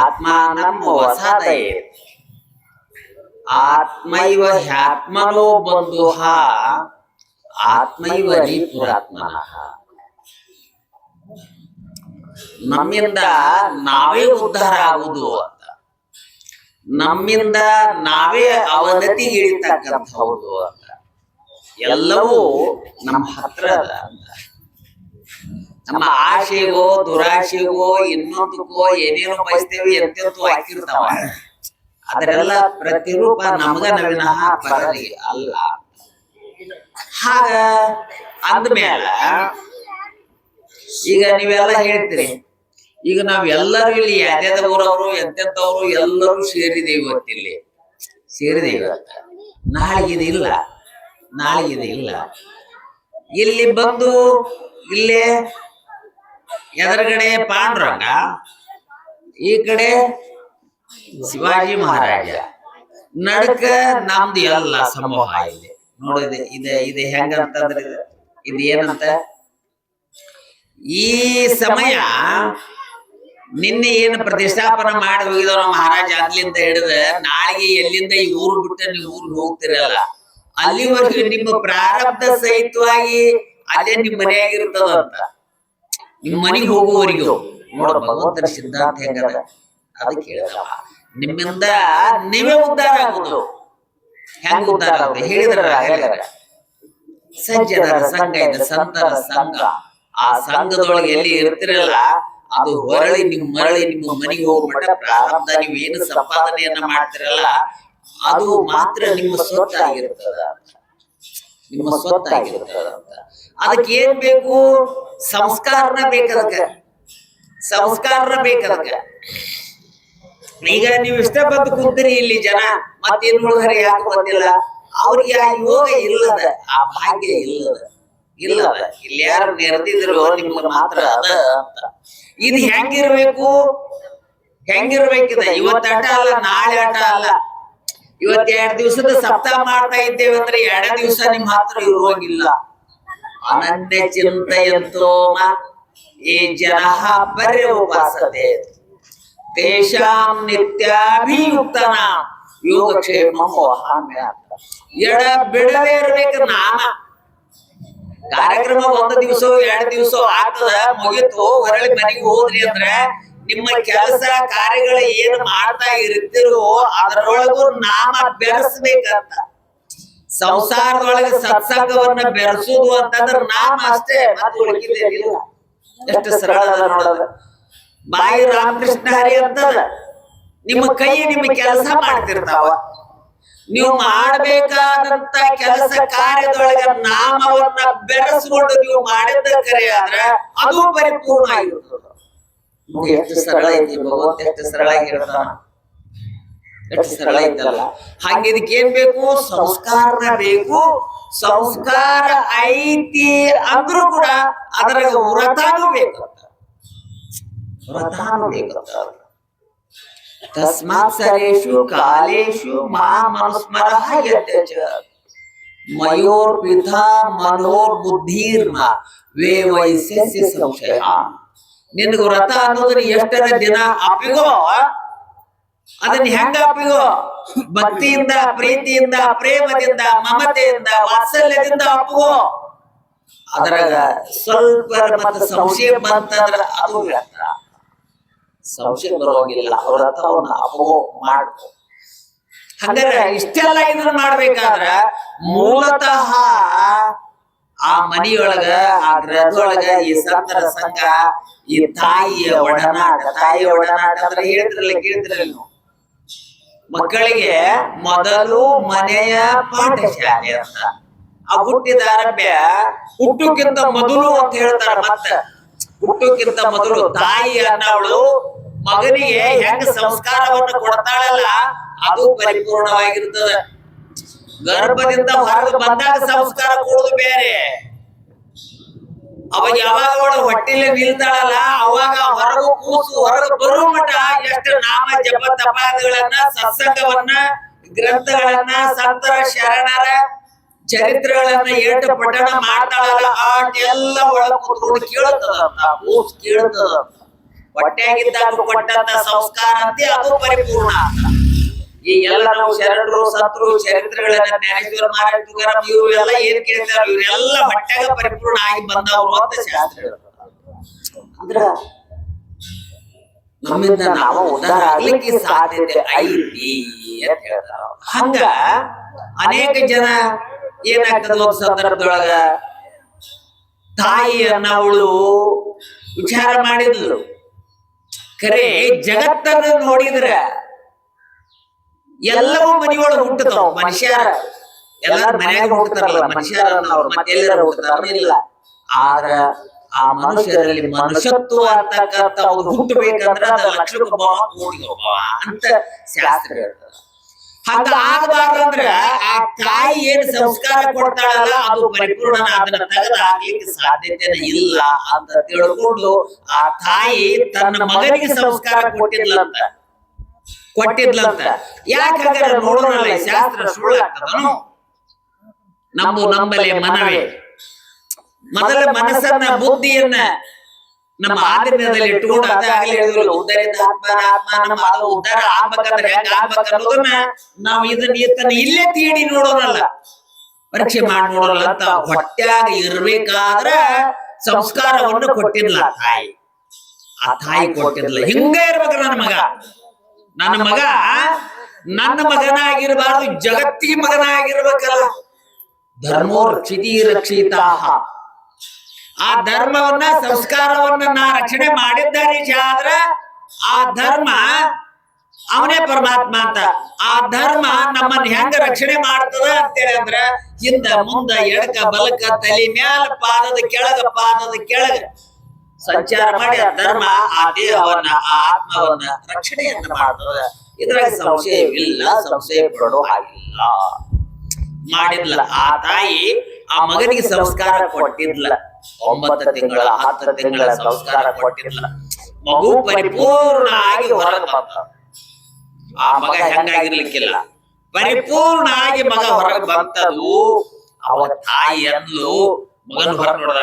ಆತ್ಮಾನಂ ವಸದಯೇತ್ ಆತ್ಮೈವ ಹ್ಯಾತ್ಮನೋ ಬಂಧುಃ ಆತ್ಮೈವ ರೀಪುರಾತ್ಮನಃ. ನಮ್ಮಿಂದ ನಾವೇ ಉದ್ಧಾರ ಆಗುವುದು ಅಂತ, ನಮ್ಮಿಂದ ನಾವೇ ಅವನತಿ ಇಳಿತಕ್ಕಂಥವ್ರು ಅಂತ, ಎಲ್ಲವೂ ನಮ್ಮ ಹತ್ರ ಅದ ಅಂತ. ನಮ್ಮ ಆಶೆಗೋ ದುರಾಶೆಗೋ ಇನ್ನೊಂದಕ್ಕೋ ಏನೇನೋ ಬಯಸ್ತೇವೆ ಎಂತೆಂತೂ ಹಾಕಿರ್ತಾವ, ಅದರೆಲ್ಲ ಪ್ರತಿರೂಪ ನಮಗ ನವಿನಃ ಪರರಿಗೆ ಅಲ್ಲ. ಹಾಗ ಅಂದ್ಮೇಲ ಈಗ ನೀವೆಲ್ಲ ಹೇಳ್ತೀರಿ, ಈಗ ನಾವೆಲ್ಲರೂ ಇಲ್ಲಿ ಯಾವ್ಯಾವ ಊರವರು ಎಂತೆಂತವ್ರು ಎಲ್ಲರೂ ಸೇರಿದೇವಿ ಇವತ್ತಿಲ್ಲಿ, ಸೇರಿದೇವಿ ಇವತ್ತ. ನಾಳೆಗಿದಿಲ್ಲ, ನಾಳೆಗಿದಿಲ್ಲ. ಇಲ್ಲಿ ಬಂದು ಇಲ್ಲೇ ಎದುರುಗಡೆ ಪಾಂಡುರಂಗ, ಈ ಕಡೆ ಶಿವಾಜಿ ಮಹಾರಾಜ, ನಡಕ ನಮ್ದು ಎಲ್ಲ ಸಮೂಹ ಇದೆ. ನೋಡಿದೆ ಇದು ಹೆಂಗಂತಂದ್ರೆ ಇದು ಏನಂತ, ಈ ಸಮಯ ನಿನ್ನೆ ಏನು ಪ್ರತಿಷ್ಠಾಪನೆ ಮಾಡಿ ಹೋಗಿದವ ಮಹಾರಾಜ ಅಲ್ಲಿಂದ ಹಿಡಿದ ನಾಳೆಗೆ ಎಲ್ಲಿಂದ ಈ ಊರು ಬಿಟ್ಟ ನೀವು ಊರಿಗೆ ಹೋಗ್ತಿರಲ್ಲ, ಅಲ್ಲಿವರೆಗೂ ನಿಮ್ಮ ಪ್ರಾರಬ್ಧ ಸಹಿತವಾಗಿ ಅಲ್ಲೇ ನಿಮ್ಮ ಮನೆಯಾಗಿರ್ತದಂತ. ನಿಮ್ಮ ಮನೆಗೆ ಹೋಗುವವರೆಗೂ ನೋಡ ಭಗವಂತನ ಸಿದ್ಧಾಂತ ಹೆಂಗದ ಅದಕ್ಕೆ ಹೇಳಿದವ, ನಿಮ್ಮಿಂದ ನೀವೇ ಉದ್ಧಾರ ಆಗುದು. ಹೆಂಗ ಉದ್ಧಾರ ಆಗುತ್ತೆ ಹೇಳಿದ್ರ, ಸಜ್ಜನರ ಸಂಘ ಇದೆ, ಸಂತರ ಸಂಘ. ಆ ಸಂಘದೊಳಗೆ ಎಲ್ಲಿ ಇರ್ತಿರಲ್ಲ ಅದು ಹೊರಳಿ ಮರಳಿ ನಿಮ್ಮ ಮನೆಗೆ ಹೋಗ್ಬಿಟ್ಟ ಪ್ರಾರಬ್ಧ ನೀವು ಏನು ಸಂಪಾದನೆಯನ್ನ ಮಾಡ್ತಿರಲ್ಲ ಅದು ಮಾತ್ರ ನಿಮ್ಮ ಸ್ವತ್ತಾಗಿರ್ತದ, ನಿಮ್ಮ ಸ್ವತ್ತಾಗಿರ್ತದ ಅಂತ. ಅದಕ್ಕೆ ಏನ್ ಬೇಕು? ಸಂಸ್ಕಾರನ ಬೇಕದಕ್ಕೆ, ಸಂಸ್ಕಾರನ ಬೇಕದಕ್ಕೆ. ಈಗ ನೀವು ಇಷ್ಟ ಬಂದು ಕುಂತೀರಿ ಇಲ್ಲಿ ಜನ, ಮತ್ತೇನ್ ಉಳಿದ್ರೆ ಯಾಕೆ ಬಂದಿಲ್ಲ? ಅವ್ರಿಗೆ ಆ ಯೋಗ ಇಲ್ಲದ, ಆ ಭಾಗ್ಯ ಇಲ್ಲದ. ಇಲ್ಲಿ ಯಾರು ನೆರೆದಿದ್ರು ನಿಮ್ಗೆ ಮಾತ್ರ ಅದ ಅಂತ. ಇದು ಹೆಂಗಿರ್ಬೇಕು? ಹೆಂಗಿರ್ಬೇಕಿದೆ? ಇವತ್ತ ಆಟ ಅಲ್ಲ, ನಾಳೆ ಆಟ ಅಲ್ಲ. ಇವತ್ 2 ದಿವಸದ ಸಪ್ತಾಹ ಮಾಡ್ತಾ ಇದ್ದೇವೆ ಅಂದ್ರೆ 2 ದಿವಸ ನಿಮ್ ಹತ್ರ ಇರುವಾಗಿಲ್ಲ. ಅನನ್ಯ ಚಿಂತೆಯಂತೋಮ ಈ ಜನಃ ಪರ್ಯುಪಾಸತೆ ತೇಷಾಂ ನಿತ್ಯಾಭಿಯುಕ್ತನ ಯೋಗಕ್ಷೇಮಂ ವಹಾಮ್ಯ. ಎಡ ಬಿಡದೇ ಇರ್ಬೇಕು ನಾಮ. ಕಾರ್ಯಕ್ರಮ 1 ದಿವಸ 2 ದಿವಸ ಆಗ್ತದ, ಮುಗಿತು, ಹೊರಳಿ ಮನೆಗೆ ಹೋದ್ರಿ ಅಂದ್ರೆ ನಿಮ್ಮ ಕೆಲಸ ಕಾರ್ಯಗಳು ಏನು ಮಾಡ್ತಾ ಇರ್ತಿರೋ ಅದರೊಳಗೂ ನಾಮ ಬೆರೆಸ್ಬೇಕಂತ. ಸಂಸಾರದೊಳಗೆ ಸತ್ಸಂಗವನ್ನ ಬೆರೆಸುದು ಅಂತಂದ್ರೆ ನಾಮ ಅಷ್ಟೇ, ಮತ್ತೆ ಉಳಿಕಿದೇನಿಲ್ಲ. ಎಷ್ಟು ಸರಳ ಅದ ನೋಡೋದು. ಬಾಯಿ ರಾಮಕೃಷ್ಣ ಹರಿ ಅಂತದ, ನಿಮ್ಮ ಕೈ ನಿಮ್ಮ ಕೆಲಸ ಮಾಡ್ತಿರ್ತಾವ. ನೀವು ಮಾಡಬೇಕಾದಂತ ಕೆಲಸ ಕಾರ್ಯದೊಳಗೆ ನಾಮವನ್ನ ಬೆರೆಸ್ಕೊಂಡು ನೀವು ಮಾಡಿದ್ದ ಕರೆ ಆದ್ರೆ ಅದು ಪರಿಪೂರ್ಣ ಆಗಿರ್ತದೆ. ಎಷ್ಟು ಸರಳ ಐತಿ ಭಗವಂತ, ಎಷ್ಟು ಸರಳ ಆಗಿರ್ತಾನ, ಎಷ್ಟು ಸರಳ ಐತಲ್ಲ. ಹಂಗ ಇದಕ್ಕೆ ಏನ್ ಬೇಕು? ಸಂಸ್ಕಾರನ ಬೇಕು. ಸಂಸ್ಕಾರ ಐತಿ ಅಂದ್ರೂ ಕೂಡ ಅದ್ರಾಗ ವ್ರತಾನು ಬೇಕಂತ, ವ್ರತಾನು ಬೇಕಂತ. ತಸ್ಮಾತ್ ಸರೇಷು ಕಾಲೇಶು ಮಾಮನುಸ್ಮರಃ ಯತ್ಯಜ ಮಯೋರ್ಪಿತ ಮನೋರ್ ಬುದ್ಧಿರ್ಮ ವೇವೈಸ್ಯಸ್ಯ ಸಂಶಯ. ನಿನ್ಗ ವ್ರತ ಅನ್ನೋದನ್ನ ಎಷ್ಟರ ದಿನ ಅಪ್ಪಿಗೋ, ಅದನ್ನ ಹೆಂಗ ಅಪ್ಪಿಗೋ? ಭಕ್ತಿಯಿಂದ, ಪ್ರೀತಿಯಿಂದ, ಪ್ರೇಮದಿಂದ, ಮಮತೆಯಿಂದ, ವಾತ್ಸಲ್ಯದಿಂದ ಅಪ್ಪಗೋ. ಅದ್ರಾಗ ಸ್ವಲ್ಪ ಮತ್ತೆ ಸಂಶಯ ಬಂತಂದ್ರ ಅದು ವ್ಯರ್ಥ. ಸಂಶಯ ಬರೋಗಿಲ್ಲ. ವ್ರತವನ್ನ ಅಪ್ಪಗೋ ಮಾಡ್ಕೋ. ಹಂಗಾರೆ ಇಷ್ಟೆಲ್ಲ ಇದನ್ನ ಮಾಡ್ಬೇಕಾದ್ರ ಮೂಲತಃ ಆ ಮನಿಯೊಳಗ, ಆ ಗೃಹದೊಳಗ ಈ ಸಂತರ ಸಂಘ, ಈ ತಾಯಿಯ ಒಡನಾಟ. ತಾಯಿಯ ಒಡನಾಟ ಅಂದ್ರೆ ಹೇಳಿದ್ರಲ್ಲ, ಕೇಳಿದ್ರಲ್ಲ ನೀವು, ಮಕ್ಕಳಿಗೆ ಮೊದಲು ಮನೆಯ ಪಾಠಶಾಲೆ ಅಂತ. ಆ ಹುಟ್ಟಿದ ಆರಂಭ್ಯ ಹುಟ್ಟುಕ್ಕಿಂತ ಮೊದಲು ಅಂತ ಹೇಳ್ತಾರ. ಮತ್ತ ಹುಟ್ಟುಕ್ಕಿಂತ ಮೊದಲು ತಾಯಿ ಅನ್ನವಳು ಮಗನಿಗೆ ಹೆಂಗ ಸಂಸ್ಕಾರವನ್ನು ಕೊಡ್ತಾಳಲ್ಲ ಅದು ಪರಿಪೂರ್ಣವಾಗಿರ್ತದೆ. ಗರ್ಭದಿಂದ ಹೊರಗೆ ಬಂದಾಗ ಸಂಸ್ಕಾರ ಕೊಡುದು ಬೇರೆ. ಅವಾಗ ಯಾವಾಗ ಅವಳು ಹೊಟ್ಟಿಲೆ ನಿಲ್ತಾಳಲ್ಲ ಅವಾಗ ಹೊರಗು ಕೂಸು ಹೊರಗೆ ಬರೋ ಮಠ ಎಷ್ಟು ನಾಮ ಜಪ ತಪಾದಿಗಳನ್ನ, ಸತ್ಸಂಗವನ್ನ, ಗ್ರಂಥಗಳನ್ನ, ಸಂತರ ಶರಣರ ಚರಿತ್ರೆಗಳನ್ನ ಏಟು ಪಠಣ ಮಾಡ್ತಾಳಲ್ಲ ಆಟ ಎಲ್ಲ ಒಳಗೆ ಕೂತ್ಕೊಂಡು ಕೇಳುತ್ತದಂತ, ಕೂಸು ಕೇಳುತ್ತದಂತ. ಹೊಟ್ಟೆಯಾಗಿದ್ದಾಗ ಕೊಟ್ಟಂತ ಸಂಸ್ಕಾರ ಅಂತೆ ಅದು ಪರಿಪೂರ್ಣ ಅಂತ. ಈ ಎಲ್ಲ ನಾವು ಶರಣರು ಸಂತರು ಚರಿತ್ರೆಗಳನ್ನ ಜ್ಞಾನೇಶ್ವರ ಮಹಾರಾಜ ತುಕಾರಾಮ್ ಇವ್ರೆಲ್ಲ ಏನ್ ಕೇಳ್ತಾರ, ಇವರೆಲ್ಲ ಹೊಟ್ಟೆಗ ಪರಿಪೂರ್ಣ ಆಗಿ ಬಂದವರು ಅಂತ ಶಾಸ್ತ್ರ ಹೇಳ್ತಾರೆ. ಅಂದ್ರ ನಮ್ಮಿಂದ ನಾವು ಉದ್ಧಾರ ಆಗ್ಲಿಕ್ಕೆ ಸಾಧ್ಯತೆ ಐತಿ ಅಂತ ಹೇಳ್ತಾರ. ಹಂಗ ಅನೇಕ ಜನ ಏನಾಗ್ತದ ಒಂದು ಸಂದರ್ಭದೊಳಗ ತಾಯಿಯನ್ನ ಅವಳು ವಿಚಾರ ಮಾಡಿದ್ಲು. ಖರೆ ಜಗತ್ತನ್ನು ನೋಡಿದ್ರ ಎಲ್ಲವೂ ಮನೆಯೊಳಗೆ ಹುಟ್ಟತಾವ. ಮನುಷ್ಯರ ಎಲ್ಲಾರು ಮನ್ಯಾಗ ಹುಟ್ಟತಾರಲ್ಲ ಮನುಷ್ಯರನ್ನ, ಅವ್ರು ಮತ್ತೆಲ್ಲರ ಹುಟ್ಟತಾರ ಇಲ್ಲ. ಆದ್ರ ಆ ಮನುಷ್ಯರಲ್ಲಿ ಮನುಷ್ಯತ್ವ ಅಂತಕ್ಕಂಥ ಅವ್ರು ಹುಟ್ಟಬೇಕಂದ್ರ ಅದ ಲಕ್ಷಕ್ಕೆ ಕೋಟಿ ಅಂತ ಶಾಸ್ತ್ರ ಹೇಳ್ತದ. ಹಂಗ ಆಗಬಾರ್ದಂದ್ರ ಆ ತಾಯಿ ಏನ್ ಸಂಸ್ಕಾರ ಕೊಡ್ತಾಳಲ್ಲ ಅದು ಪರಿಪೂರ್ಣ, ಅದನ್ನ ತೆಗೆದು ಹಾಕ್ಲಿಕ್ಕೆ ಸಾಧ್ಯತೆನೇ ಇಲ್ಲ ಅಂತ ತಿಳ್ಕೊಂಡು ಆ ತಾಯಿ ತನ್ನ ಮಗನಿಗೆ ಸಂಸ್ಕಾರ ಕೊಟ್ಟಿದ್ಲಂತ. ಯಾಕಾಗ ನೋಡೋಣಲ್ಲ ಶಾಸ್ತ್ರ ಸುಳ್ಳಾಗ್ತದನು? ನಂಬಲೆ ಮನವೇ ಮೊದಲ ಮನಸ್ಸನ್ನ ಬುದ್ಧಿಯನ್ನ ನಮ್ಮ ಆಧೀನದಲ್ಲಿ ಇಟ್ಕೊಂಡು ಅದಾಗಲಿ ಉದ್ಧಾರಿತ ಆತ್ಮ ನಮ್ಮ ಅದು ಉದ್ಧಾರ ಆಗ್ಬೇಕಂದ್ರೆ ಹೆಂಗ ಆಗ್ಬೇಕ ಅನ್ನೋದನ್ನ ನಾವು ಇದನ್ನ ಇಲ್ಲೇ ತೀಡಿ ನೋಡೋಣಲ್ಲ, ಪರೀಕ್ಷೆ ಮಾಡಿ ನೋಡೋಲ್ಲ ಅಂತ ಹೊಟ್ಟ್ಯಾಗ ಇರ್ಬೇಕಾದ್ರ ಸಂಸ್ಕಾರವನ್ನು ಕೊಟ್ಟಿದ್ಲ ತಾಯಿ. ಆ ತಾಯಿ ಕೊಟ್ಟಿದ್ಲ ಹಿಂಗ ಇರ್ಬೇಕು ನನ್ನ ಮಗ ನನ್ನ ಮಗನಾಗಿರ್ಬಾರ್ದು, ಜಗತ್ತಿಗೆ ಮಗನಾಗಿರ್ಬೇಕಲ್ಲ. ಧರ್ಮೋ ರಕ್ಷಿತಿ ರಕ್ಷಿತಾಹ. ಆ ಧರ್ಮವನ್ನ ಸಂಸ್ಕಾರವನ್ನ ನಾ ರಕ್ಷಣೆ ಮಾಡಿದ್ದಾರೆ ಆದ್ರ ಆ ಧರ್ಮ ಅವನೇ ಪರಮಾತ್ಮ ಅಂತ. ಆ ಧರ್ಮ ನಮ್ಮನ್ನ ಹೆಂಗ ರಕ್ಷಣೆ ಮಾಡ್ತದ ಅಂತೇಳಿ ಅಂದ್ರ ಹಿಂದ ಮುಂದ ಎಡಕ ಬಲಕ ತಲೆ ಮ್ಯಾಲ ಪಾದದ ಕೆಳಗ ಸಂಚಾರ ಮಾಡಿ ಆ ಧರ್ಮ ಆ ದೇಹವನ್ನ ಆ ಆತ್ಮವನ್ನ ರಕ್ಷಣೆಯನ್ನ ಮಾಡ್ತದ. ಇದ್ರಾಗ ಸಂಶಯವಿಲ್ಲ, ಸಂಶಯ ಪಡೋ ಹಾಗಿಲ್ಲ. ಮಾಡಿದ್ಲ ಆ ತಾಯಿ ಆ ಮಗನಿಗೆ ಸಂಸ್ಕಾರ ಕೊಟ್ಟಿದ್ಲ. 9 ತಿಂಗಳ 10 ತಿಂಗಳ ಸಂಸ್ಕಾರ ಕೊಟ್ಟಿದ್ಲ. ಮಗು ಪರಿಪೂರ್ಣ ಆಗಿ ಹೊರಗೆ ಬಂದ. ಆ ಮಗ ಹೆಂಗಾಗಿರ್ಲಿಕ್ಕಿಲ್ಲ, ಪರಿಪೂರ್ಣ ಆಗಿ ಮಗ ಹೊರಗೆ ಬಂತದು. ಅವ ತಾಯಿ ಅಂದ್ಲು, ಮಗನ ಹೊರ ನೋಡ್ದ,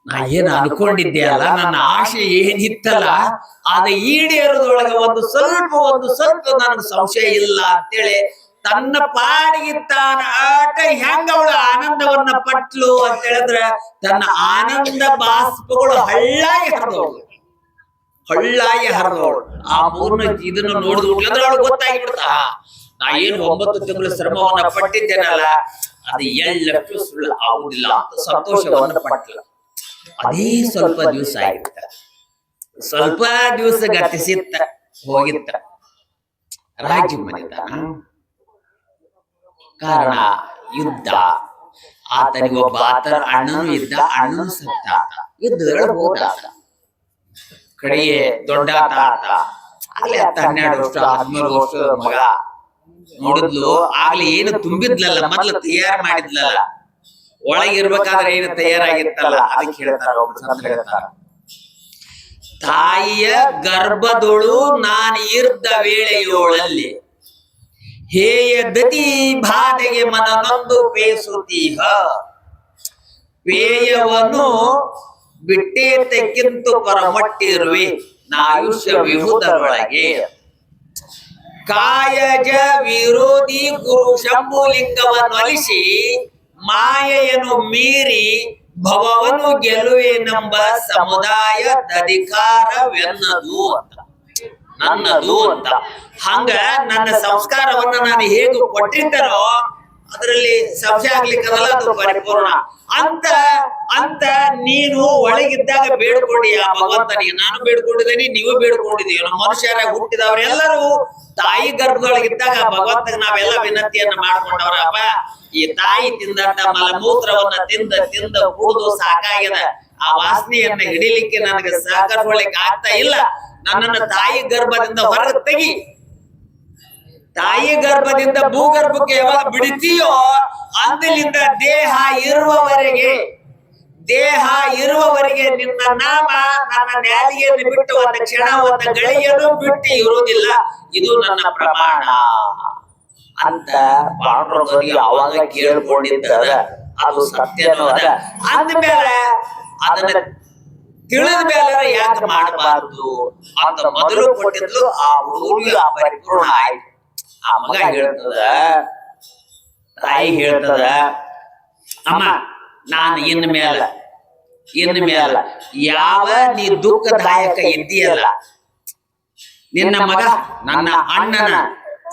ನಾ ಏನ್ ಅನ್ಕೊಂಡಿದ್ದೆ ಅಲ್ಲ, ನನ್ನ ಆಶೆ ಏನಿತ್ತಲ್ಲ ಅದ ಈಡೇರೋದ್ರೊಳಗ ಒಂದು ಸ್ವಲ್ಪ ನನಗೆ ಸಂಶಯ ಇಲ್ಲ ಅಂತೇಳಿ ತನ್ನ ಪಾಡಿಗೆ ತಾನ ಆಟ ಹೆಂಗ ಅವಳು ಆನಂದವನ್ನ ಪಟ್ಲು ಅಂತ ಹೇಳಿದ್ರ ತನ್ನ ಆನಂದ ಬಾಷ್ಪಗಳು ಹಳ್ಳಾಗಿ ಹರಿದವಳು. ಆ ಮೂರ್ನ ಇದನ್ನು ನೋಡಿದ್ಬಿಟ್ಲು ಅಂದ್ರೆ ಅವಳು ಗೊತ್ತಾಗಿಬಿಡ್ತಾ, ನಾ ಏನು 9 ತಿಂಗಳು ಶ್ರಮವನ್ನ ಪಟ್ಟಿದ್ದೇನಲ್ಲ ಅದು ಎಳ್ಳಷ್ಟು ಸುಳ್ಳು ಆಗುದಿಲ್ಲ ಅಂತ ಸಂತೋಷವನ್ನ ಪಟ್ಲ. ಅದೇ ಸ್ವಲ್ಪ ದಿವಸ ಆಗಿತ್ತ, ಸ್ವಲ್ಪ ದಿವಸ ಗತಿಸಿತ್ತ, ಹೋಗಿತ್ತ ರಾಜ್ಯ ಮನೆತನ. ಕಾರಣ ಯುದ್ಧ. ಆತನಿಗೆ ಒಬ್ಬ ಆತನ ಅಣ್ಣನು ಇದ್ದ, ಅಣ್ಣನು ಸತ್ತ. ಯುದ್ಧಗಳು ಹೋದ. ಕಡೆಗೆ ದೊಡ್ಡ ಆತ ಆಗ್ಲೇ 12 ವರ್ಷ 13 ವರ್ಷದ ಮಗ ನೋಡಿದ್ಲು. ಆಗ್ಲಿ ಏನು ತುಂಬಿದ್ಲಲ್ಲ, ಮೊದ್ಲು ತಯಾರು ಮಾಡಿದ್ಲಲ್ಲ, ಒಳಗಿರ್ಬೇಕಾದ್ರೆ ಏನು ತಯಾರಾಗಿತ್ತಲ್ಲ, ಅದಕ್ಕೆ ಹೇಳ್ತಾರ ಒಬ್ಬ ಸಂತ ಹೇಳ್ತಾರ, ತಾಯಿಯ ಗರ್ಭದೊಳು ನಾನು ಇರ್ದ ವೇಳೆಯೋಳಲ್ಲಿ ಹೇಯ ದತಿ ಬಾಧೆಗೆ ಮನನೊಂದು ಪೇಸುತ್ತೀಹ, ಪೇಯವನ್ನು ಬಿಟ್ಟೇ ತೆಕ್ಕಿಂತು ಪರಮಟ್ಟಿರುವೆ ನಾಯುಷ್ಯ ವಿಹುದರೊಳಗೆ. ಕಾಯಜ ವಿರೋಧಿ ಗುರು ಶಂಭುಲಿಂಗವನ್ನು ಅಲಿಸಿ ಮಾಯೆಯನ್ನು ಮೀರಿ ಭವವನ್ನು ಗೆಲುವೆನೆಂಬ ಸಮುದಾಯದಧಿಕಾರವೆನ್ನದು ಅಂತ, ನನ್ನದು ಅಂತ. ಹಂಗ ನನ್ನ ಸಂಸ್ಕಾರವನ್ನ ನಾನು ಹೇಗೆ ಕೊಟ್ಟಿದ್ದನೋ ಅದರಲ್ಲಿ ಸಂಶಯ ಆಗ್ಲಿಕ್ಕದಲ್ಲ, ಅದು ಪರಿಪೂರ್ಣ ಅಂತ ನೀನು ಒಳಗಿದ್ದಾಗ ಬೇಡ್ಕೊಂಡಿ ಆ ಭಗವಂತನಿಗೆ. ನಾನು ಬೇಡ್ಕೊಂಡಿದ್ದೀನಿ, ನೀವು ಬೇಡ್ಕೊಂಡಿದ್ದೀವಿ. ನಮ್ಮ ಮನುಷ್ಯರಾಗ ಹುಟ್ಟಿದವರೆಲ್ಲರೂ ತಾಯಿ ಗರ್ಭದೊಳಗಿದ್ದಾಗ ಭಗವಂತಗೆ ನಾವೆಲ್ಲ ವಿನಂತಿಯನ್ನ ಮಾಡ್ಕೊಂಡವ್ರ. ಅಪ್ಪ, ಈ ತಾಯಿ ತಿಂದಂತ ಮಲಮೂತ್ರವನ್ನ ತಿಂದ ಕುಡಿದು ಸಾಕಾಗ್ಯದ, ಆ ವಾಸನೆಯನ್ನ ಹಿಡಿಲಿಕ್ಕೆ ನನಗೆ ಸಹಕರಿಸಲಿಕ್ಕೆ ಆಗ್ತಾ ಇಲ್ಲ. ನನ್ನನ್ನು ತಾಯಿ ಗರ್ಭದಿಂದ ಹೊರಗೆ ತೆಗಿ. ತಾಯಿ ಗರ್ಭದಿಂದ ಭೂಗರ್ಭಕ್ಕೆ ಯಾವಾಗ ಬಿಡ್ತೀಯೋ ಅಂದಿನಿಂದ ದೇಹ ಇರುವವರೆಗೆ ನಿನ್ನ ನಾಮ ನನ್ನ ನ್ಯಾಲಿಯನ್ನು ಬಿಟ್ಟು ಒಂದು ಕ್ಷಣ ಒಂದು ಗಳಿಯನ್ನು ಬಿಟ್ಟು ಇರುವುದಿಲ್ಲ. ಇದು ನನ್ನ ಪ್ರಮಾಣ ಅಂತ ಪಾಂಡುರಂಗನಿಗೆ ಅವಾಗ ಕೇಳ್ಕೊಂಡಿದ್ದ. ಅದು ಸತ್ಯನೂ ಅದ. ಅಂದ್ಮೇಲೆ ಅದನ್ನ ತಿಳಿದ ಮೇಲೆ ಯಾಕೆ ಮಾಡಬಾರದು ಅಂತ ಮೊದಲು ಕೊಟ್ಟಿದ್ಲು. ಆ ಹುಡುಗರಿಗೆ ಆ ಪರಿಪೂರ್ಣ ಆಯ್ತು. ಆ ಮಗ ಹೇಳ್ತದ, ತಾಯಿ ಹೇಳ್ತದ, ಅಮ್ಮ ನಾನು ಇನ್ನು ಮೇಲೆ ಯಾವ ನೀ ದುಃಖದಾಯಕ ಇದ್ದೀಯಲ್ಲ, ನಿನ್ನ ಮಗ ನನ್ನ ಅಣ್ಣನ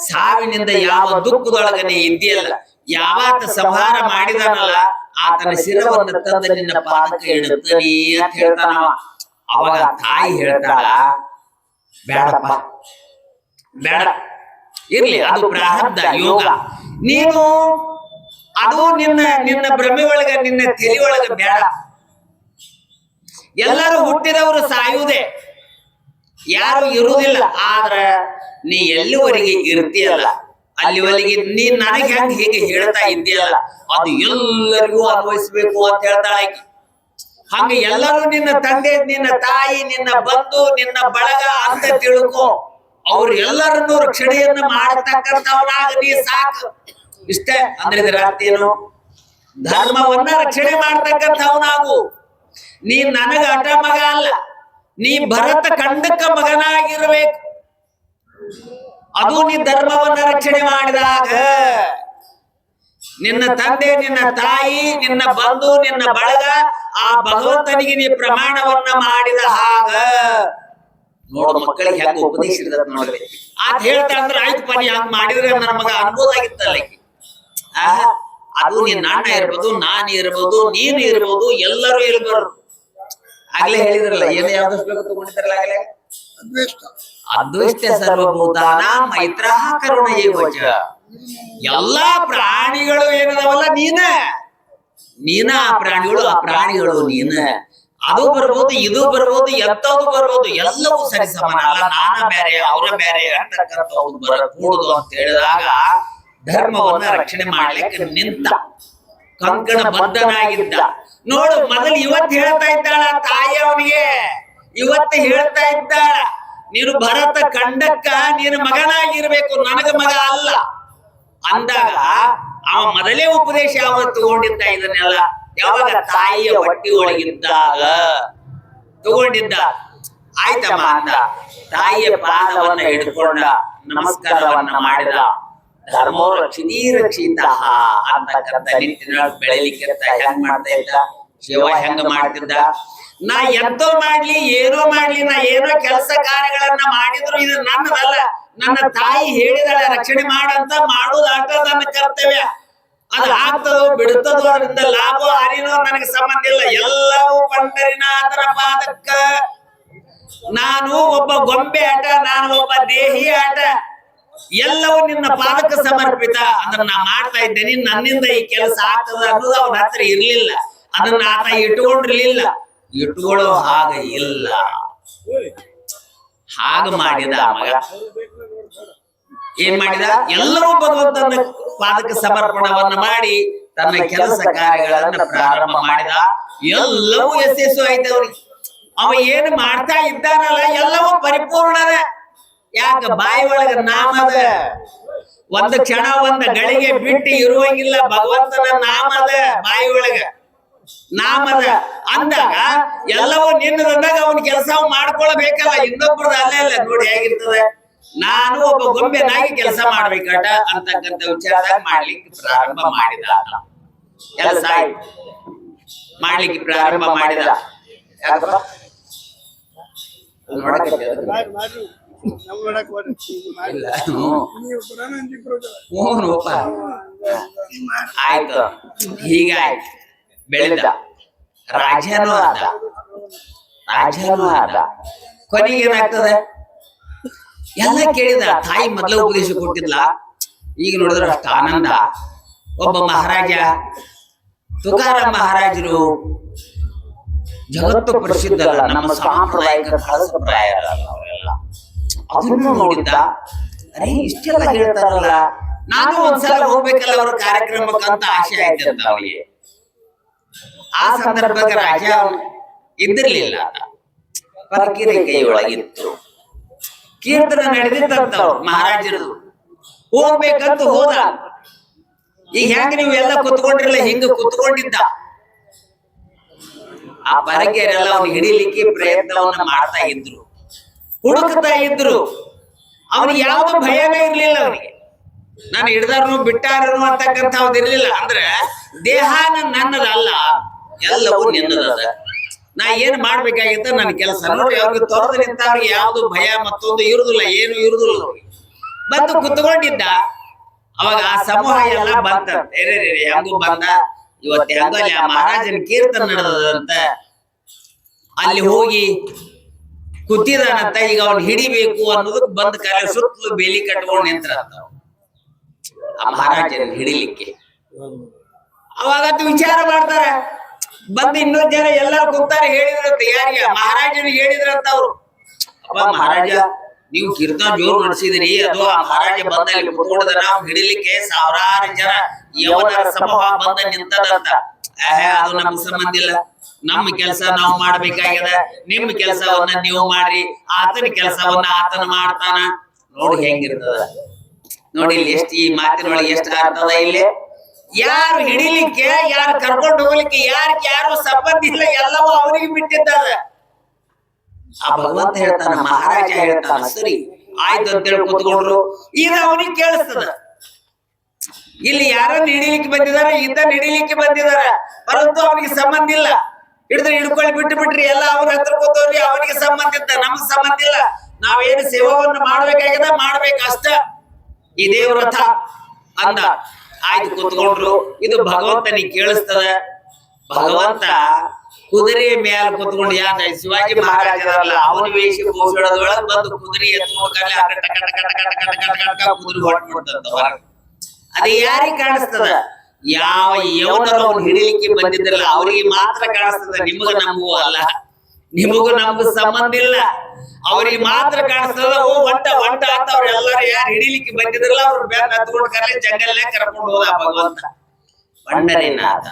ಸಾವಿನಿಂದ ಯಾವ ದುಃಖದೊಳಗ ನೀ ಇದ್ದೀಯಲ್ಲ, ಯಾವತ್ತ ಸಂಹಾರ ಮಾಡಿದಾನಲ್ಲ ಆತನ ಶಿರವನ್ನು ತಂದು ನಿನ್ನ ಪಾದಕ್ಕೆ ಇಡುತ್ತೀನಿ ಅಂತ ಹೇಳ್ತಾನ. ಅವಾಗ ತಾಯಿ ಹೇಳ್ತಾಳ, ಬೇಡಪ್ಪ ಬೇಡ, ಇರ್ಲಿ, ಅದು ಪ್ರಾರಬ್ಧ ಯೋಗ. ನೀನು ಅದು ನಿನ್ನ ಭ್ರಮೆ ಒಳಗ, ನಿನ್ನ ತಲೆ ಒಳಗ ಬೇಡ. ಎಲ್ಲರೂ ಹುಟ್ಟಿದವರು ಸಾಯುವುದೇ, ಯಾರು ಇರುವುದಿಲ್ಲ. ಆದ್ರ ನೀ ಎಲ್ಲಿವರೆಗೆ ಇರ್ತೀಯಲ್ಲ ಅಲ್ಲಿವರೆಗೆ ನೀ ನನಗೆ ಹೆಂಗ್ ಹೀಗೆ ಹೇಳ್ತಾ ಇದ್ದೀಯಲ್ಲ ಅದು ಎಲ್ಲರಿಗೂ ಅನ್ವಯಿಸ್ಬೇಕು ಅಂತ ಹೇಳ್ತಾಳ ಆಕಿ. ಹಂಗ ಎಲ್ಲರೂ ನಿನ್ನ ತಂದೆ, ನಿನ್ನ ತಾಯಿ, ನಿನ್ನ ಬಂಧು, ನಿನ್ನ ಬಳಗ ಅಂತ ತಿಳ್ಕೊ. ಅವ್ರು ಎಲ್ಲರನ್ನೂ ರಕ್ಷಣೆಯನ್ನ ಮಾಡತಕ್ಕಂಥವನಾಗ ನೀ ಸಾಕು. ಇಷ್ಟೇ ಅಂದ್ರೆ ಇದರ ಅರ್ಥ ಏನು? ಧರ್ಮವನ್ನ ರಕ್ಷಣೆ ಮಾಡ್ತಕ್ಕಂಥವನಾಗು. ನೀ ನನಗ ಅಟ ಮಗ ಅಲ್ಲ, ನೀ ಭರತ ಖಂಡಕ್ಕ ಮಗನಾಗಿರ್ಬೇಕು. ಅದು ನೀ ಧರ್ಮವನ್ನ ರಕ್ಷಣೆ ಮಾಡಿದಾಗ ನಿನ್ನ ತಂದೆ, ನಿನ್ನ ತಾಯಿ, ನಿನ್ನ ಬಂಧು, ನಿನ್ನ ಬಳಗ, ಆ ಭಗವಂತನಿಗೆ ನೀ ಪ್ರಮಾಣವನ್ನ ಮಾಡಿದ ಹಾಗ ನೋಡು ಮಕ್ಕಳಿಗೆ ಹೆಂಗ ಉಪದೇಶ ನೋಡ್ರಿ. ಆತ ಹೇಳ್ತಾ ಅಂದ್ರೆ ಆಯ್ತು ಪನಿ ಹಂಗ ಮಾಡಿದ್ರೆ ನನ್ನ ಮಗ ಅನ್ಬೋದಾಗಿತ್ತಲ್ಲ. ಅದು ನಿನ್ನ ಅಣ್ಣ ಇರ್ಬೋದು, ನಾನು ಇರ್ಬೋದು, ನೀನು ಇರ್ಬೋದು, ಎಲ್ಲರೂ ಇರ್ಬಾರ್ದು. ಆಗ್ಲೇ ಹೇಳಿದ್ರಲ್ಲ, ಏನು ಯಾವ್ದು ಶ್ಲೋಕ ತಗೊಂಡಿದ್ರಲ್ಲ ಆಗ್ಲೇ, ಅದೃಷ್ಟ ಸರ್ವಭೂತಾನ ಮೈತ್ರ ಕರುಣಯೇವಚ. ಎಲ್ಲಾ ಪ್ರಾಣಿಗಳು ಏನದವಲ್ಲ ನೀನ ಆ ಪ್ರಾಣಿಗಳು ನೀನ. ಅದು ಬರ್ಬೋದು, ಇದು ಬರ್ಬೋದು, ಎತ್ತದು ಬರ್ಬೋದು, ಎಲ್ಲವೂ ಸರಿ ಸಮಾನ ಅಲ್ಲ. ನಾನ ಬೇರೆ ಅವರ ಬೇರೆ ಅಂತಕ್ಕಂಥವ್ರು ಬರಕೂಡುದು ಅಂತ ಹೇಳಿದಾಗ ಧರ್ಮವನ್ನ ರಕ್ಷಣೆ ಮಾಡ್ಲಿಕ್ಕೆ ನಿಂತ ಕಂಕಣ ಬದ್ಧನಾಗಿದ್ದ. ನೋಡು, ಮೊದಲು ಇವತ್ತು ಹೇಳ್ತಾ ಇದ್ದಾಳ ತಾಯಿ ಅವನಿಗೆ, ಇವತ್ತು ಹೇಳ್ತಾ ಇದ್ದಾಳ, ನೀನು ಭರತ ಖಂಡಕ್ಕ ನೀನು ಮಗನಾಗಿರ್ಬೇಕು, ನನಗ ಮಗ ಅಲ್ಲ ಅಂದಾಗ ಅವ ಮೊದಲೇ ಉಪದೇಶ ಯಾವ ತಗೊಂಡಿದ್ದ ಇದನ್ನೆಲ್ಲ? ಯಾವಾಗ? ತಾಯಿಯ ಹೊಟ್ಟಿ ಒಳಗಿದ್ದಾಗ ತಗೊಂಡಿದ್ದ. ಆಯ್ತಮ್ಮ ಅಂದ. ತಾಯಿಯ ಪಾದವನ್ನ ಹಿಡ್ಕೊಂಡ ನಮಸ್ಕಾರವನ್ನ ಮಾಡಿದ. ಧರ್ಮೋ ರಕ್ಷಿತ ಅಂತಕ್ಕಂಥ ನಿಟ್ಟಿನೊಳಗೆ ಬೆಳಿಲಿಕ್ಕೆ ಹೆಂಗ್ ಮಾಡ್ತಾ ಇದ್ದ ಶಿವ, ಹೆಂಗ ಮಾಡ್ತಿದ್ದ? ನಾ ಎಂತೋ ಮಾಡ್ಲಿ, ಏನೋ ಮಾಡ್ಲಿ, ನಾ ಏನೋ ಕೆಲಸ ಕಾರ್ಯಗಳನ್ನ ಮಾಡಿದ್ರು ಇದು ನನ್ನದಲ್ಲ. ನನ್ನ ತಾಯಿ ಹೇಳಿದಾಳೆ ರಕ್ಷಣೆ ಮಾಡಂತ, ಮಾಡೋದಾಟ ನನ್ನ ಕರ್ತವ್ಯ. ಅದು ಆಗ್ತದೋ ಬಿಡುತ್ತದೋ, ಅದರಿಂದ ಲಾಭ ಹಾನಿನೋ ನನಗೆ ಸಂಬಂಧ ಇಲ್ಲ. ಎಲ್ಲವೂ ಪಂಡರಿನಾಥನ ಪಾದಕ್ಕ. ನಾನು ಒಬ್ಬ ಗೊಂಬೆ ಆಟ, ನಾನು ಒಬ್ಬ ದೇಹಿ ಆಟ, ಎಲ್ಲವೂ ನಿನ್ನ ಪಾದಕ್ಕೆ ಸಮರ್ಪಿತ. ಅದನ್ನ ನಾ ಮಾಡ್ತಾ ಇದ್ದೇನೆ, ನನ್ನಿಂದ ಈ ಕೆಲಸ ಆಗ್ತದ ಅನ್ನೋದು ಅವನ ಹತ್ರ ಇರ್ಲಿಲ್ಲ. ಅದನ್ನ ಆತ ಇಟ್ಕೊಂಡಿರ್ಲಿಲ್ಲ, ಇಟ್ಕೊಳ್ಳೋ ಹಾಗ ಇಲ್ಲ. ಹಾಗ ಮಾಡಿದ ಮಗ ಏನ್ ಮಾಡಿದ? ಎಲ್ಲವೂ ಭಗವಂತನ ಪಾದಕ ಸಮರ್ಪಣವನ್ನ ಮಾಡಿ ತನ್ನ ಕೆಲಸ ಕಾರ್ಯಗಳನ್ನ ಪ್ರಾರಂಭ ಮಾಡಿದ. ಎಲ್ಲವೂ ಯಶಸ್ಸು ಆಯ್ತು ಅವ್ರಿಗೆ. ಅವ ಏನು ಮಾಡ್ತಾ ಇದ್ದಾನಲ್ಲ ಎಲ್ಲವೂ ಪರಿಪೂರ್ಣದ. ಯಾಕ? ಬಾಯಿ ಒಳಗ ನಾಮದ, ಒಂದು ಕ್ಷಣ ಒಂದು ಗಳಿಗೆ ಬಿಟ್ಟು ಇರುವಂಗಿಲ್ಲ. ಭಗವಂತನ ನಾಮದ ಬಾಯಿ ಒಳಗ ನಾಮದ ಅಂದಾಗ ಎಲ್ಲವೂ ನಿನ್ನದಂದಾಗ ಅವನ ಕೆಲಸ ಮಾಡ್ಕೊಳ್ಬೇಕಲ್ಲ, ಇನ್ನೊಬ್ಬರದ ಅಲ್ಲೇ ಇಲ್ಲ. ನೋಡಿ ಹೇಗಿರ್ತದೆ, ನಾನು ಒಬ್ಬ ಗೊಂಬೆನಾಗಿ ಕೆಲಸ ಮಾಡ್ಬೇಕಟ ಅಂತಕ್ಕಂಥ ವಿಚಾರದಾಗ ಮಾಡ್ಲಿಕ್ಕೆ ಪ್ರಾರಂಭ ಮಾಡಿದ. ಕೆಲಸ ಮಾಡ್ಲಿಕ್ಕೆ ಪ್ರಾರಂಭ ಮಾಡಿದ. ಯಾಕಪ್ಪ ಆಯ್ತು. ಹೀಗಾಯ್ತು, ಬೆಳೆದ, ರಾಜನೂ ಆದ. ಕೊನೆಗೆ ಏನಾಗ್ತದೆ? ಎಲ್ಲ ಕೇಳಿದ. ತಾಯಿ ಮೊದಲ ಉಪದೇಶ ಕೊಟ್ಟಿದ್ಲ, ಈಗ ನೋಡಿದ್ರೆ ಅಷ್ಟು ಆನಂದ. ಒಬ್ಬ ಮಹಾರಾಜ, ತುಕಾರಾಮ್ ಮಹಾರಾಜರು ಜಗತ್ತು ಪ್ರಸಿದ್ಧಲ್ಲ, ನಮ್ಮ ಸಾಂಪ್ರದಾಯಿಕ ಸಂಪ್ರದಾಯ ಅವರೆಲ್ಲ ಅದನ್ನು ನೋಡಿದ್ದ. ಅರೇ ಇಷ್ಟೆಲ್ಲ ಹೇಳ್ತಾರಲ್ಲ, ನಾನು ಒಂದ್ಸಲ ಹೋಗ್ಬೇಕಲ್ಲ ಅವ್ರ ಕಾರ್ಯಕ್ರಮಕ್ಕಂತ ಆಸೆ ಆಯ್ತಂತ ಅವನಿಗೆ. ಆ ಸಂದರ್ಭಕ್ಕೆ ರಾಜ ಇದ್ದಿರ್ಲಿಲ್ಲ, ಪರಕೀರೆ ಕೈಯೊಳಗಿತ್ತು. ಕೀರ್ತನ ನಡೆದಿತ್ತಂತವ್ರು ಮಹಾರಾಜರು, ಹೋಗ್ಬೇಕಂತ ಹೋದ. ಈಗ ಹೆಂಗ ನೀವು ಎಲ್ಲ ಕುತ್ಕೊಂಡಿರಲ್ಲ, ಹಿಂಗ ಕುತ್ಕೊಂಡಿದ್ದ. ಆ ಪರಕೆಯರೆಲ್ಲ ಅವ್ನು ಹಿಡಿಲಿಕ್ಕೆ ಪ್ರಯತ್ನವನ್ನ ಮಾಡ್ತಾ ಇದ್ರು, ಹುಡುಕ್ತಾ ಇದ್ರು. ಅವನಿಗೆ ಯಾವ್ದು ಭಯನೇ ಇರ್ಲಿಲ್ಲ. ಅವನಿಗೆ ನಾನು ಹಿಡ್ದಾರನು ಬಿಟ್ಟಾರನು ಅಂತಕ್ಕಂಥ ಇರ್ಲಿಲ್ಲ. ಅಂದ್ರೆ ದೇಹಾನ ನನ್ನದಲ್ಲ, ಎಲ್ಲವೂ ನಿನ್ನದದ. ನಾ ಏನ್ ಮಾಡ್ಬೇಕಾಗಿತ್ತ ನನ್ನ ಕೆಲಸ. ನೋಡಿ, ಅವ್ರಿಗೆ ತೊರೆದು ನಿಂತವ್ರಿಗೆ ಯಾವ್ದು ಭಯ ಮತ್ತೊಂದು ಇರುದಿಲ್ಲ, ಏನು ಇರುದಿಲ್ಲ. ಬಂದು ಕುತ್ಕೊಂಡಿದ್ದ. ಅವಾಗ ಆ ಸಮೂಹ ಎಲ್ಲ ಬಂತಂತೆ, ಹೆಂಗು ಬಂದ, ಇವತ್ತು ಹೆಂಗಲ್ಲಿ ಆ ಮಹಾರಾಜನ ಕೀರ್ತನ ನಡೆದಂತ ಅಲ್ಲಿ ಹೋಗಿ ಕೂತಿದಾನಂತ. ಈಗ ಅವ್ನು ಹಿಡಿಬೇಕು ಅನ್ನೋದಕ್ಕೆ ಬಂದ್ ಕಾಲ ಸುತ್ತಲೂ ಬೇಲಿ ಕಟ್ಕೊಂಡು ನಿಂತ್ರಂತ ಆ ಮಹಾರಾಜನ ಹಿಡಿಲಿಕ್ಕೆ. ಅವಾಗ ವಿಚಾರ ಮಾಡ್ತಾರ, ಬಂದು ಇನ್ನೊಂದ್ ಜನ ಎಲ್ಲರೂ ಕೂತಾರೆ. ಹೇಳಿದ್ರಂತ, ಯಾರಿಗೆ? ಮಹಾರಾಜನಿಗೆ ಹೇಳಿದ್ರಂತ ಅವ್ರು. ಅಪ್ಪ ಮಹಾರಾಜ, ನೀವು ಕೀರ್ತನ ಜೋರು ನಡೆಸಿದಿರಿ, ಅದು ಆ ಮಹಾರಾಜ ಬಂದ ಅಲ್ಲಿ ಕುತ್ಕೊಂಡ ನಾವು ಹಿಡಿಲಿಕ್ಕೆ ಸಾವಿರಾರು ಜನ ಯವನರ ಸಮೂಹ ಬಂದ ನಿಂತದಂತ. ಅದು ನಮ್ಗೆ ಸಂಬಂಧ ಇಲ್ಲ, ನಮ್ಮ ಕೆಲಸ ನಾವು ಮಾಡ್ಬೇಕಾಗ್ಯದ, ನಿಮ್ಮ ಕೆಲಸವನ್ನ ನೀವು ಮಾಡ್ರಿ, ಆತನ ಕೆಲಸವನ್ನ ಆತನ ಮಾಡ್ತಾನ. ನೋಡಿ ಹೆಂಗಿರ್ತದ ನೋಡಿ, ಇಲ್ಲಿ ಎಷ್ಟು ಈ ಮಾತಿನೊಳಗೆ ಎಷ್ಟು ಅರ್ಥದ. ಇಲ್ಲಿ ಯಾರು ಹಿಡಿಲಿಕ್ಕೆ, ಯಾರು ಕರ್ಕೊಂಡು ಹೋಗ್ಲಿಕ್ಕೆ, ಯಾರು ಸಂಬಂಧ ಇಲ್ಲ, ಎಲ್ಲವೂ ಅವರಿಗೆ ಬಿಟ್ಟಿದ್ದದ. ಆ ಭಗವಂತ ಹೇಳ್ತಾನ, ಮಹಾರಾಜ ಹೇಳ್ತಾನ, ಸರಿ ಆಯ್ತು ಅಂತೇಳಿ ಕೂತ್ಕೊಂಡ್ರು. ಇದು ಅವನಿಗೆ ಕೇಳಿಸ್ತದ. ಇಲ್ಲಿ ಯಾರನ್ನ ಹಿಡಿಲಿಕ್ಕೆ ಬಂದಿದಾರೆ, ಇದನ್ನ ಹಿಡಿಲಿಕ್ಕೆ ಬಂದಿದಾರ, ಪರಂತು ಅವನಿಗೆ ಸಂಬಂಧ ಇಲ್ಲ. ಹಿಡಿದ್ರೆ ಹಿಡ್ಕೊಳ್ಳಿ, ಬಿಟ್ಟು ಬಿಟ್ರಿ, ಎಲ್ಲ ಅವ್ರ ಹತ್ರ ಕೂತವ್ರಿ, ಅವನಿಗೆ ಸಂಬಂಧ ಇದ್ದ, ನಮಗ್ ಸಂಬಂಧ ಇಲ್ಲ. ನಾವೇನು ಸೇವಾವನ್ನ ಮಾಡ್ಬೇಕಾಗ್ಯದ, ಮಾಡ್ಬೇಕಷ್ಟ. ಇದೇ ವ್ರತ ಅಂದ. ಆಯ್ತು ಕೂತ್ಕೊಂಡ್ರು. ಇದು ಭಗವಂತನಿಗೆ ಕೇಳಿಸ್ತದ. ಭಗವಂತ ಕುದುರೆ ಮೇಲೆ ಕೂತ್ಕೊಂಡು, ಯಾರ ಶಿವಾಜಿ ಮಹಾರಾಜರಲ್ಲ, ಅವನ ವೇಷಭೂಷಣದೊಳಗೆ ಬಂದು ಕುದುರೆ ಎತ್ಕೊಂಡ್ರೆ ಕುದುರೆ ಹೊಟ್ಬಿಡ್ತಂತ. ಅದು ಯಾರಿಗೆ ಕಾಣಿಸ್ತದ? ಯಾವ ಯವನರು ಅವ್ನು ಹಿಡಿಲಿಕ್ಕೆ ಬಂದಿದ್ರಲ್ಲ ಅವ್ರಿಗೆ ಮಾತ್ರ ಕಾಣಿಸ್ತದ. ನಿಮಗ ನಮಗೂ ಅಲ್ಲ, ನಿಮಗೂ ನಮಗೂ ಸಂಬಂಧ ಇಲ್ಲ, ಅವ್ರಿಗೆ ಮಾತ್ರ ಕಾಣಿಸ್ತದ. ಓ ಒಂಟ ಅಂತ ಅವ್ರೆಲ್ಲರೂ ಯಾರು ಹಿಡಿಲಿಕ್ಕೆ ಬಂದಿದ್ರಲ್ಲ ಅವ್ರು ಬ್ಯಾಗ್ ಹತ್ಕೊಂಡು ಕರಲಿ ಜಂಗಲ್ಲೇ ಕರ್ಕೊಂಡು ಹೋದ ಭಗವಂತ. ಪಂಡರಿನಾಥ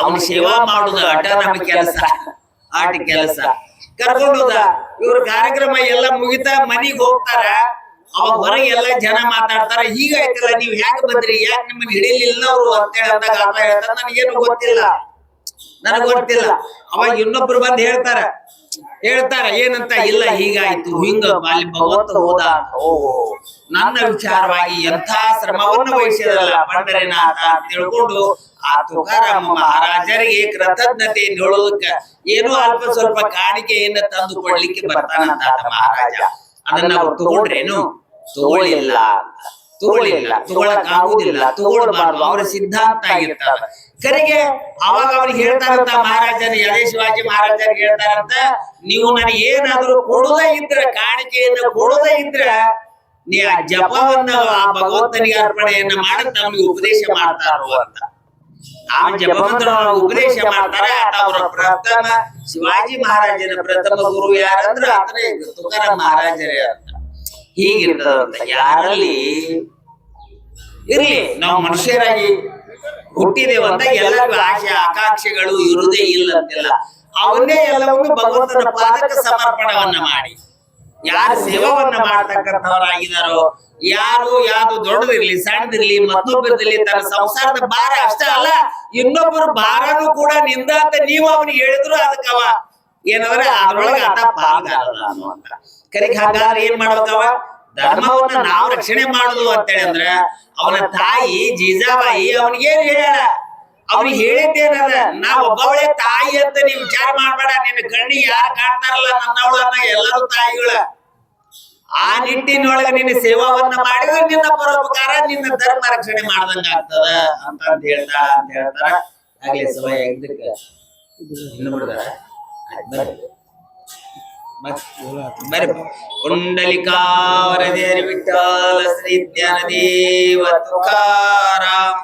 ಅವನು ಸೇವಾ ಮಾಡುದು ಅಟ ನಮ್ಮ ಕೆಲಸ, ಆಟ ಕೆಲಸ. ಕರ್ಕೊಂಡು ಹೋದ. ಇವ್ರ ಕಾರ್ಯಕ್ರಮ ಎಲ್ಲ ಮುಗಿತಾ ಮನಿಗ್ ಹೋಗ್ತಾರ. ಅವಾಗ ಹೊರಗೆ ಎಲ್ಲ ಜನ ಮಾತಾಡ್ತಾರ, ಹೀಗಾಯ್ತಲ್ಲ, ನೀವ್ ಯಾಕೆ ಬಂದ್ರಿ, ಯಾಕೆ ನಿಮ್ಮನ್ನ ಹಿಡಿಲಿಲ್ಲ ಅವ್ರು ಅಂತೇಳಿ ಅಂದಾಗ ಆತ ಹೇಳ್ತಾರ, ನನಗೇನು ಗೊತ್ತಿಲ್ಲ, ನನಗ್ ಗೊತ್ತಿಲ್ಲ. ಅವಾಗ ಇನ್ನೊಬ್ರು ಬಂದ್ ಹೇಳ್ತಾರ ಏನಂತ, ಇಲ್ಲ ಹೀಗಾಯ್ತು, ಹಿಂಗ ಅಲ್ಲಿ ಭಗವಂತ ಹೋದ. ಓಹೋ, ನನ್ನ ವಿಚಾರವಾಗಿ ಎಂಥ ಶ್ರಮವನ್ನು ವಹಿಸಿದಲ್ಲ ಪಂಡರಿನಾಥ ಅಂತ ತಿಳ್ಕೊಂಡು ಆ ತುಕಾರಾಮ ಮಹಾರಾಜರಿಗೆ ಕೃತಜ್ಞತೆಯನ್ನು ಹೇಳೋದಕ್ಕ ಏನೋ ಅಲ್ಪ ಸ್ವಲ್ಪ ಕಾಣಿಕೆಯನ್ನ ತಂದು ಕೊಡ್ಲಿಕ್ಕೆ ಬರ್ತಾನಂತ ಮಹಾರಾಜ. ಅದನ್ನ ಅವ್ರು ತಗೊಂಡ್ರೇನು? ತಗೊಳ್ಳಿಲ್ಲ, ತಗೊಳಕ್ ಆಗುದಿಲ್ಲ, ತಗೊಳ್ಬಾರ್ದು, ಅವ್ರ ಸಿದ್ಧಾಂತ ಆಗಿರ್ತಾರ. ಕರೆಗೆ ಅವಾಗ ಅವ್ರಿಗೆ ಹೇಳ್ತಾರಂತ ಮಹಾರಾಜನ, ಅದೇ ಶಿವಾಜಿ ಮಹಾರಾಜರಿಗೆ ಹೇಳ್ತಾರಂತ, ನೀವು ನನಗೆ ಏನಾದ್ರು ಕೊಡೋದೇ ಇದ್ರ, ಕಾಣಿಕೆಯನ್ನ ಕೊಡೋದೇ ಇದ್ರ ನೀ ಆ ಜಪವನ್ನ ಆ ಭಗವಂತನಿಗೆ ಅರ್ಪಣೆಯನ್ನ ಮಾಡಂತ ನಮ್ಗೆ ಉಪದೇಶ ಮಾಡ್ತಾರೋ ಅಂತ. ಆ ಜಪಮಂತ್ರ ಉಪದೇಶ ಮಾಡ್ತಾರೆ. ಅವರ ಪ್ರಥಮ ಶಿವಾಜಿ ಮಹಾರಾಜನ ಪ್ರಥಮ ಗುರು ಯಾರಂದ್ರ ಅದನ್ನೇ ತುಕಾರಾಮ್ ಮಹಾರಾಜರೇ ಅಂತ. ಹೀಗಿರ್ತದಂತ. ಯಾರಲ್ಲಿ ಇರ್ಲಿ, ನಾವು ಮನುಷ್ಯರಾಗಿ ಹುಟ್ಟಿದೇವಂತ ಎಲ್ಲರಿಗೂ ಆಶೆ ಆಕಾಂಕ್ಷೆಗಳು ಇರುವುದೇ ಇಲ್ಲ ಅಂತಿಲ್ಲ. ಅವನ್ನೇ ಎಲ್ಲವನ್ನು ಭಗವಂತನ ಪಾದಕ್ಕೆ ಸಮರ್ಪಣವನ್ನ ಮಾಡಿ ಯಾರು ಸೇವವನ್ನ ಮಾಡ್ತಕ್ಕಂಥವರಾಗಿದಾರೋ, ಯಾರು ಯಾವ್ದು ದೊಡ್ಡದಿರ್ಲಿ ಸಣ್ಣದಿರ್ಲಿ ಮತ್ತೊಬ್ಬರದಿರ್ಲಿ, ತನ್ನ ಸಂಸಾರದ ಭಾರ ಅಷ್ಟೇ ಅಲ್ಲ, ಇನ್ನೊಬ್ಬರು ಭಾರನು ಕೂಡ ನಿಂದ ಅಂತ ನೀವು ಅವನಿಗೆ ಹೇಳಿದ್ರು ಅದಕ್ಕವ ಏನಂದ್ರೆ ಅದ್ರೊಳಗೆ ಆತ ಪಾಲ್ಗಾರಲ್ಲ ಅನ್ನುವಂತ. ಕರೆಗೆ ಹಾಗಾದ್ರೆ ಏನ್ ಮಾಡ್ಬೇಕವ? ಧರ್ಮವನ್ನ ನಾವು ರಕ್ಷಣೆ ಮಾಡುದು ಅಂತೇಳಿ ಅಂದ್ರೆ ಅವನ ತಾಯಿ ಜೀಜಾಬಾಯಿ ಅವನಿಗೇನು ಹೇಳ, ಅವ್ನಿಗೆ ಹೇಳಿದ್ದೇನದ, ನಾ ಒಬ್ಬವಳೆ ತಾಯಿ ಅಂತ ನೀವ್ ವಿಚಾರ ಮಾಡ್ಬೇಡ, ನಿನ್ನ ಕಣ್ಣಿಗೆ ಯಾರು ಕಾಣ್ತಾರಲ್ಲ ನನ್ನವಳನ್ನ ಎಲ್ಲರೂ ತಾಯಿಗಳ. ಆ ನಿಟ್ಟಿನೊಳಗೆ ನಿನ್ನ ಸೇವಾವನ್ನ ಮಾಡಿದ್ರೆ ನಿನ್ನ ಪರೋಪಕಾರ, ನಿನ್ನ ಧರ್ಮ ರಕ್ಷಣೆ ಮಾಡ್ದಂಗ ಆಗ್ತದ ಅಂತ ಹೇಳ್ತಾರ. ಆಗ್ಲಿ ಸಮಯ ಇದಕ್ಕೆ ಇನ್ನು ಬಿಡ್ತಾರ. ಬರ್ರಿ. ಪುಂಡಲಿಕಾವರದೇರಿ ವಿಠ್ಠಲ ಶ್ರೀ ಜ್ಞಾನದೇವ ತುಕಾರಾಮ್.